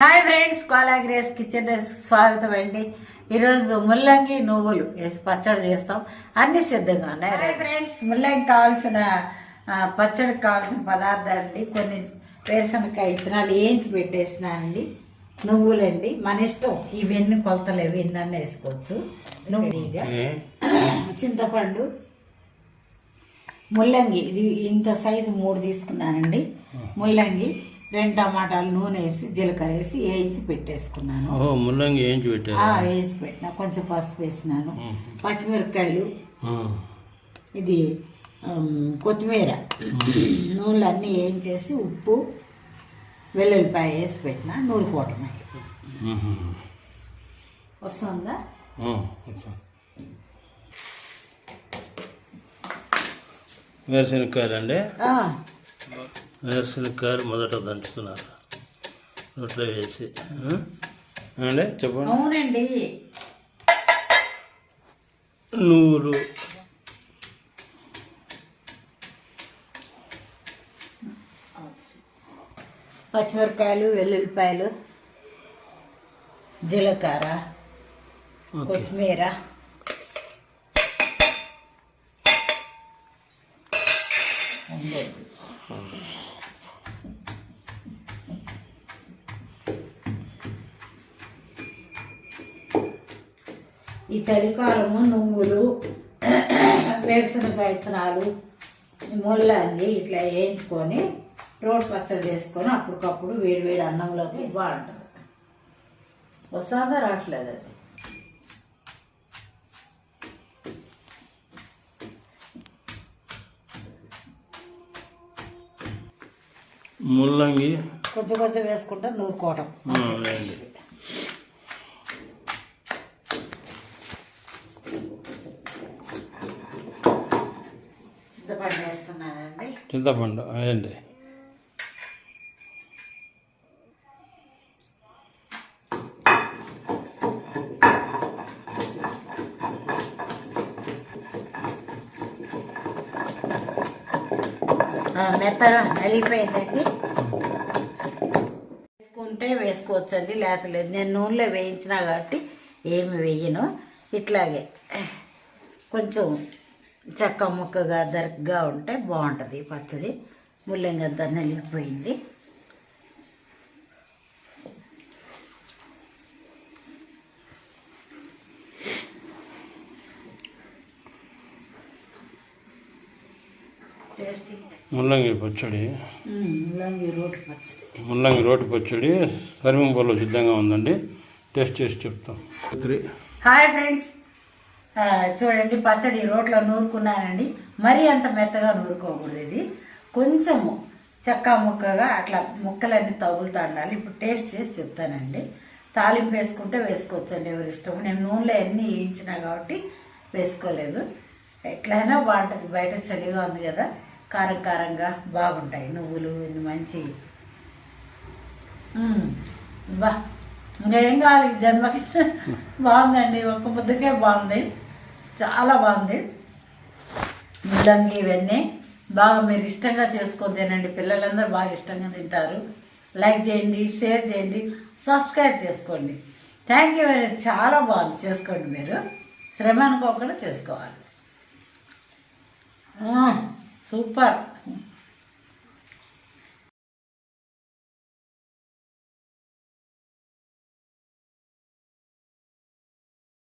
Hi friends, Kola grace kitchen స్వాగతం అండి. ఈరోజు ముల్లంగి నువ్వులు వేసి పచ్చడి చేస్తాం. అన్ని సిద్ధంగా ఉన్నాయి. హాయ్ ఫ్రెండ్స్, ముల్లంగి కావాల్సిన పచ్చడికి కావాల్సిన పదార్థాలు అండి. కొన్ని వేరుశనగకాయ విత్తనాలు వేయించి పెట్టేసినానండి. నువ్వులండి, మన ఇష్టం, ఇవన్నీ కొలతలేవు, ఎన్నన్నా వేసుకోవచ్చు. నువ్వుగా చింతపండు, ముల్లంగి ఇది ఇంత సైజు 3 తీసుకున్నానండి. ముల్లంగి, 2 టమాటాలు, నూనె వేసి జీలకర్ర వేసి వేయించి పెట్టేసుకున్నాను. ముల్లంగి వేయించి పెట్టిన, కొంచెం పసుపు వేసినాను. పచ్చిమిరపకాయలు, ఇది కొత్తిమీర, నూనెలు అన్నీ వేయించేసి ఉప్పు వెల్లుల్లిపాయ వేసి పెట్టిన. నూనె కూటమి వస్తుందా? వేరుశనగకాయలు అండి. వేరుశనగకాయలు మొదట దంచుతున్నారు రొట్టెలో వేసి అండి. చెప్పండి. అవునండి. నువ్వులు, పచ్చిమిరపకాయలు, వెల్లుల్లిపాయలు, జీలకర్ర, కొత్తిమీర, ఈ చలికాలము నువ్వులు, వేరుశనగకాయ విత్తనాలు, ముల్లంగి ఇట్లా వేయించుకొని రోడ్ పచ్చడి చేసుకొని అప్పటికప్పుడు వేడి వేడి అన్నంలోకి బాగుంటుంది. వస్తుందా? రావట్లేదు అది. ముల్లంగి కొంచెం కొంచెం వేసుకుంటే నూరుకోవటం. చింతపండు వేస్తున్నానండి. చింతపండు వేయండి. మెత్తగా నలిగిపోయిందండి. వేసుకుంటే వేసుకోవచ్చండి, లేకపోతే నేను నూనెలో వేయించినా కాబట్టి ఏమి వేయను. ఇట్లాగే కొంచెం చెక్క ముక్కగా దరకగా ఉంటే బాగుంటుంది పచ్చడి. ముల్లంగి అంతా నలిగిపోయింది. ముల్లంగి పచ్చడి, ముల్లంగి రోటి పచ్చడి సర్వింగ్ బౌల్లో సిద్ధంగా ఉందండి. టేస్ట్ చేసి చెప్తాం. హాయ్ ఫ్రెండ్స్, చూడండి, పచ్చడి రోట్లో నూరుకున్నానండి. మరీ అంత మెత్తగా నూరుకోకూడదు. ఇది కొంచెము చెక్క ముక్కగా అట్లా ముక్కలన్నీ తగులుతూ ఉండాలి. ఇప్పుడు టేస్ట్ చేసి చెప్తానండి. తాలింపు వేసుకుంటే వేసుకోవచ్చండి, ఎవరి ఇష్టం. నేను నూనెలో అన్నీ వేయించినా కాబట్టి వేసుకోలేదు. ఎట్లయినా బాగుంటుంది. బయట చలిగా ఉంది కదా, కారం కారంగా బాగుంటాయి నువ్వులు. ఇది మంచి బా, ఇంకేం కావాలి జన్మకి. బాగుందండి, ఒక ముద్దకే బాగుంది, చాలా బాగుంది. ముల్లంగి ఇవన్నీ బాగా మీరు ఇష్టంగా చేసుకొని తినండి. పిల్లలందరూ బాగా ఇష్టంగా తింటారు. లైక్ చేయండి, షేర్ చేయండి, సబ్స్క్రైబ్ చేసుకోండి. Thank you very much. చాలా బాగుంది, చేసుకోండి. మీరు శ్రమ అనుకోకుండా చేసుకోవాలి. సూపర్.